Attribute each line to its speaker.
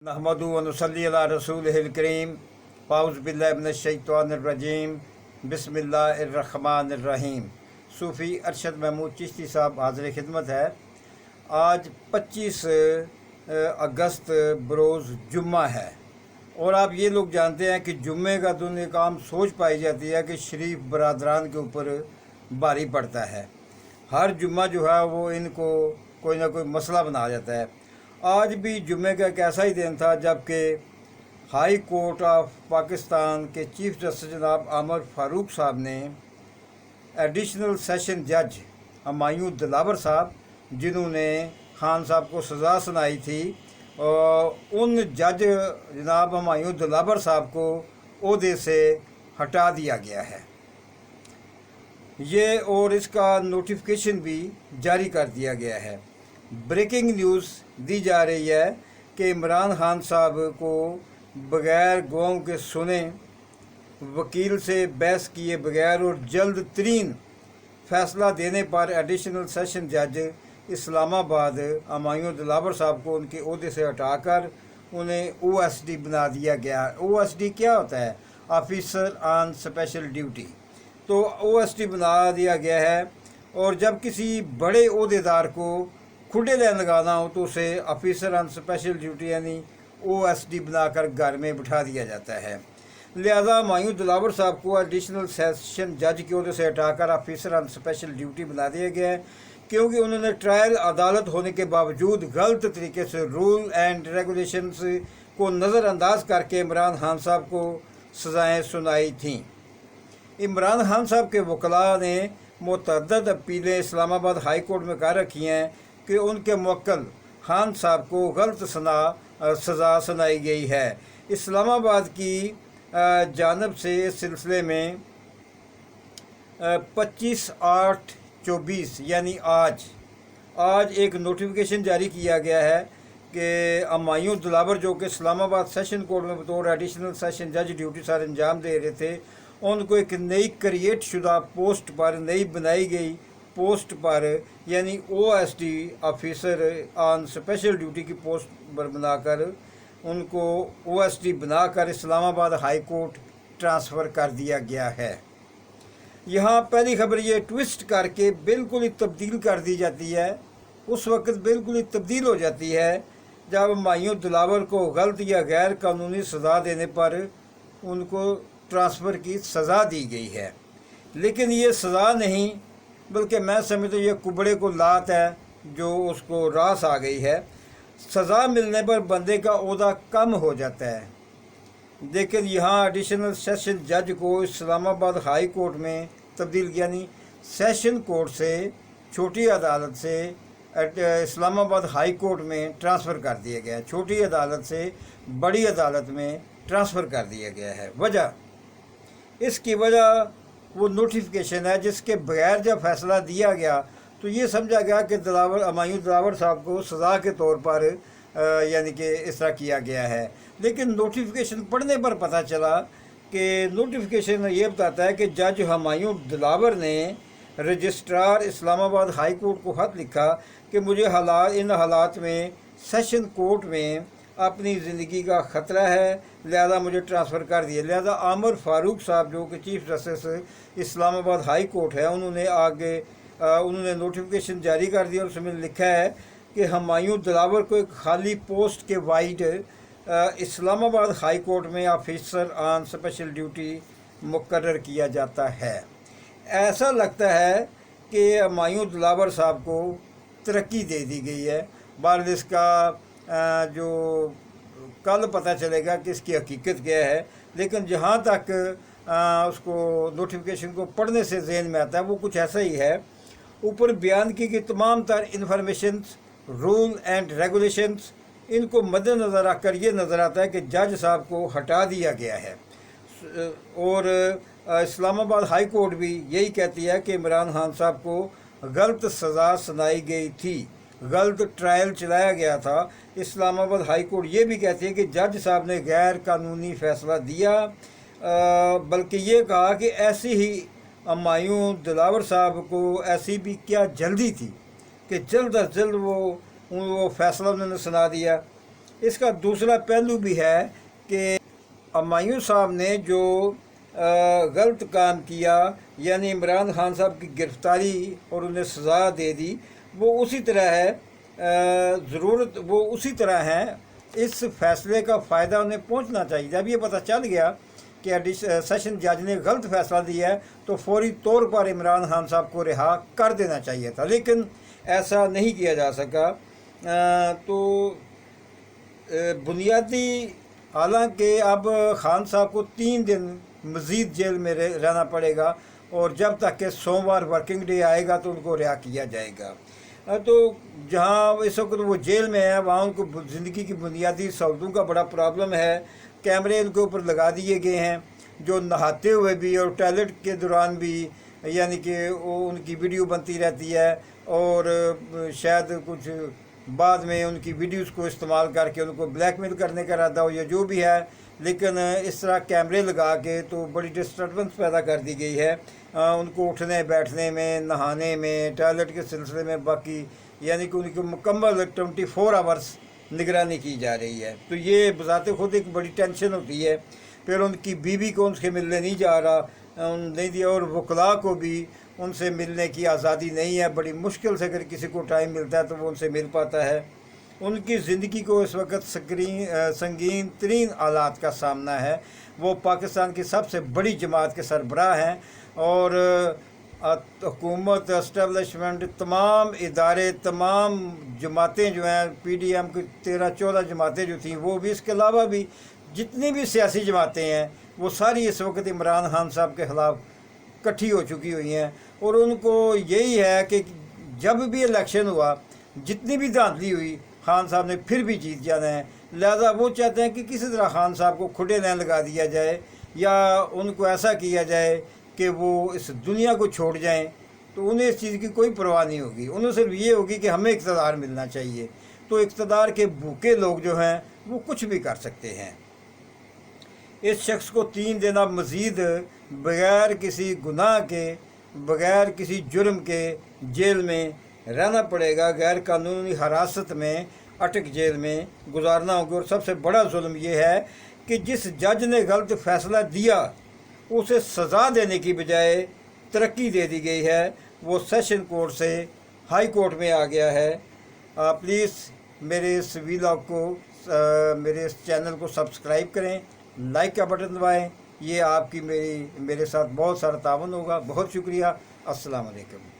Speaker 1: नहमदु व नुसल्ली अला रसूलिहिल करीम औज़ु बिल्लाहि मिनश शैतानिर रजीम बिस्मिल्लाहिर्रहमानिर रहीम। सूफ़ी अरशद महमूद चिश्ती साहब हाज़िर खिदमत है। आज 25 अगस्त बरोज़ जुम्मा है और आप ये लोग जानते हैं कि जुम्मे का दिन एक आम सोच पाई जाती है कि शरीफ बरादरान के ऊपर भारी पड़ता है। हर जुम्मा जो है वो इनको कोई ना कोई मसला बना जाता है। आज भी जुम्मे का एक ऐसा ही दिन था जबकि हाई कोर्ट ऑफ पाकिस्तान के चीफ जस्टिस जनाब आमर फारूक साहब ने एडिशनल सेशन जज हमायूं दिलावर साहब, जिन्होंने खान साहब को सज़ा सुनाई थी, उन जज जनाब हमायूं दिलावर साहब को ओहदे से हटा दिया गया है ये, और इसका नोटिफिकेशन भी जारी कर दिया गया है। ब्रेकिंग न्यूज़ दी जा रही है कि इमरान खान साहब को बग़ैर गवाहों के सुने, वकील से बहस किए बगैर और जल्द तरीन फ़ैसला देने पर एडिशनल सेशन जज इस्लामाबाद हमायूं दिलावर साहब को उनके ओहदे से हटाकर उन्हें OSD बना दिया गया। OSD क्या होता है? Officer on special duty. तो OSD बना दिया गया है, और जब किसी बड़े ओहदेदार को खुडे लाइन लगाना हो तो उसे ऑफिसर ऑन स्पेशल ड्यूटी यानी OSD बनाकर घर में बिठा दिया जाता है। लिहाजा हमायूं दिलावर साहब को एडिशनल सेशन जज के ओहदे से हटाकर ऑफिसर ऑन स्पेशल ड्यूटी बना दिया गया है, क्योंकि उन्होंने ट्रायल अदालत होने के बावजूद गलत तरीके से रूल एंड रेगुलेशंस को नज़रअंदाज करके इमरान खान साहब को सज़ाएँ सुनाई थीं। इमरान खान साहब के वकला ने मुतअद्दिद अपीलें इस्लामाबाद हाई कोर्ट में कर रखी हैं कि उनके मुवक्किल खान साहब को गलत सज़ा सुनाई गई है। इस्लामाबाद की जानब से इस सिलसिले में 25/8/24 यानी आज एक नोटिफिकेशन जारी किया गया है कि हमायूं दिलावर जो कि इस्लामाबाद सेशन कोर्ट में बतौर एडिशनल सेशन जज ड्यूटी सर अंजाम दे रहे थे, उनको एक नई क्रिएट शुदा पोस्ट पर, नई बनाई गई पोस्ट पर यानी OSD officer on special duty की पोस्ट पर बनाकर उनको OSD बनाकर इस्लामाबाद हाई कोर्ट ट्रांसफ़र कर दिया गया है। यहाँ पहली खबर ये ट्विस्ट करके बिल्कुल ही तब्दील कर दी जाती है, उस वक्त बिल्कुल ही तब्दील हो जाती है जब हमायूं दिलावर को गलत या गैर कानूनी सज़ा देने पर उनको ट्रांसफ़र की सज़ा दी गई है। लेकिन ये सज़ा नहीं, बल्कि मैं समझता हूँ ये कुबड़े को लात है जो उसको रास आ गई है। सज़ा मिलने पर बंदे का ओहदा कम हो जाता है, लेकिन यहाँ एडिशनल सेशन जज को इस्लामाबाद हाई कोर्ट में तब्दील यानी सेशन कोर्ट से, छोटी अदालत से इस्लामाबाद हाई कोर्ट में ट्रांसफ़र कर दिया गया है। छोटी अदालत से बड़ी अदालत में ट्रांसफ़र कर दिया गया है। इसकी वजह वो नोटिफिकेशन है जिसके बगैर जब फैसला दिया गया तो ये समझा गया कि हमायूं दिलावर साहब को सज़ा के तौर पर यानी कि इस तरह किया गया है। लेकिन नोटिफिकेशन पढ़ने पर पता चला कि नोटिफिकेशन ये बताता है कि जज हमायूं दिलावर ने रजिस्ट्रार इस्लामाबाद हाई कोर्ट को खत लिखा कि मुझे इन हालात में सेशन कोर्ट में अपनी ज़िंदगी का ख़तरा है, लिहाजा मुझे ट्रांसफ़र कर दिया। लिहाजा आमर फारूक साहब जो कि chief justice Islamabad high court है, उन्होंने नोटिफिकेशन जारी कर दिया और उसमें लिखा है कि हमायूं दिलावर को एक खाली पोस्ट के वाइड इस्लामाबाद हाई कोर्ट में ऑफिसर ऑन स्पेशल ड्यूटी मुकर्रर किया जाता है। ऐसा लगता है कि हमायूं दिलावर साहब को तरक्की दे दी गई है। बहरहाल इसका जो कल पता चलेगा कि इसकी हकीकत क्या है, लेकिन जहाँ तक उसको नोटिफिकेशन को पढ़ने से ज़हन में आता है वो कुछ ऐसा ही है। ऊपर बयान की कि तमाम तर इन्फॉर्मेशंस, रूल एंड रेगुलेशंस, इनको मद्देनज़र रखकर ये नज़र आता है कि जज साहब को हटा दिया गया है। और इस्लामाबाद हाई कोर्ट भी यही कहती है कि इमरान खान साहब को गलत सज़ा सुनाई गई थी, गलत ट्रायल चलाया गया था। इस्लामाबाद हाई कोर्ट ये भी कहती है कि जज साहब ने गैर कानूनी फ़ैसला दिया, बल्कि ये कहा कि ऐसी ही हमायूं दिलावर साहब को ऐसी भी क्या जल्दी थी कि जल्द अज जल्द वो फ़ैसला उन्होंने सुना दिया। اس کا دوسرا پہلو بھی ہے کہ ہمایوں صاحب نے جو غلط کام کیا، یعنی عمران خان صاحب کی گرفتاری اور انہیں سزا دے دی، وہ اسی طرح ہے، وہ اسی طرح ہیں۔ اس فیصلے کا فائدہ انہیں پہنچنا چاہیے۔ جب یہ پتہ چل گیا کہ سیشن جج نے غلط فیصلہ دیا ہے تو فوری طور پر عمران خان صاحب کو رہا کر دینا چاہیے تھا، لیکن ایسا نہیں کیا جا سکا۔ تو بنیادی، حالانکہ اب خان صاحب کو 3 دن مزید جیل میں رہنا پڑے گا، اور جب تک کہ سوموار ورکنگ ڈے آئے گا تو ان کو رہا کیا جائے گا۔ تو جہاں اس وقت وہ جیل میں ہے وہاں ان کو زندگی کی بنیادی سہولتوں کا بڑا پرابلم ہے۔ کیمرے ان کے اوپر لگا دیے گئے ہیں، جو نہاتے ہوئے بھی اور ٹوائلٹ کے دوران بھی، یعنی کہ وہ ان کی ویڈیو بنتی رہتی ہے، اور شاید کچھ بعد میں ان کی ویڈیوز کو استعمال کر کے ان کو بلیک میل کرنے کا ارادہ ہو یا جو بھی ہے، لیکن اس طرح کیمرے لگا کے تو بڑی ڈسٹربنس پیدا کر دی گئی ہے ان کو اٹھنے بیٹھنے میں، نہانے میں، ٹوائلٹ کے سلسلے میں، باقی یعنی کہ ان کی مکمل 24 آورس نگرانی کی جا رہی ہے۔ تو یہ بذات خود ایک بڑی ٹینشن ہوتی ہے۔ پھر ان کی بیوی کو ان سے ملنے نہیں جا رہا، نہیں دیا، اور وکلاء کو بھی ان سے ملنے کی آزادی نہیں ہے۔ بڑی مشکل سے اگر کسی کو ٹائم ملتا ہے تو وہ ان سے مل پاتا ہے۔ ان کی زندگی کو اس وقت سنگین ترین حالات کا سامنا ہے۔ وہ پاکستان کی سب سے بڑی جماعت کے سربراہ ہیں، اور حکومت، اسٹیبلشمنٹ، تمام ادارے، تمام جماعتیں جو ہیں، پی ڈی ایم کی 13-14 جماعتیں جو تھیں وہ بھی، اس کے علاوہ بھی جتنی بھی سیاسی جماعتیں ہیں وہ ساری اس وقت عمران خان صاحب کے خلاف کٹھی ہو چکی ہوئی ہیں، اور ان کو یہی ہے کہ جب بھی الیکشن ہوا، جتنی بھی دھاندلی ہوئی، خان صاحب نے پھر بھی جیت جانا ہے۔ لہذا وہ چاہتے ہیں کہ کسی طرح خان صاحب کو کھڑے نہ لگا دیا جائے، یا ان کو ایسا کیا جائے کہ وہ اس دنیا کو چھوڑ جائیں۔ تو انہیں اس چیز کی کوئی پرواہ نہیں ہوگی، انہیں صرف یہ ہوگی کہ ہمیں اقتدار ملنا چاہیے۔ تو اقتدار کے بھوکے لوگ جو ہیں وہ کچھ بھی کر سکتے ہیں۔ اس شخص کو 3 دن اب مزید بغیر کسی گناہ کے، بغیر کسی جرم کے جیل میں رہنا پڑے گا، غیر قانونی حراست میں اٹک جیل میں گزارنا ہوگا۔ اور سب سے بڑا ظلم یہ ہے کہ جس جج نے غلط فیصلہ دیا اسے سزا دینے کی بجائے ترقی دے دی گئی ہے، وہ سیشن کورٹ سے ہائی کورٹ میں آ گیا ہے۔ پلیز میرے اس ویلاگ کو، میرے اس چینل کو سبسکرائب کریں، لائک کا بٹن دبائیں۔ یہ آپ کی میرے ساتھ بہت سارا تعاون ہوگا۔ بہت شکریہ۔ السلام علیکم۔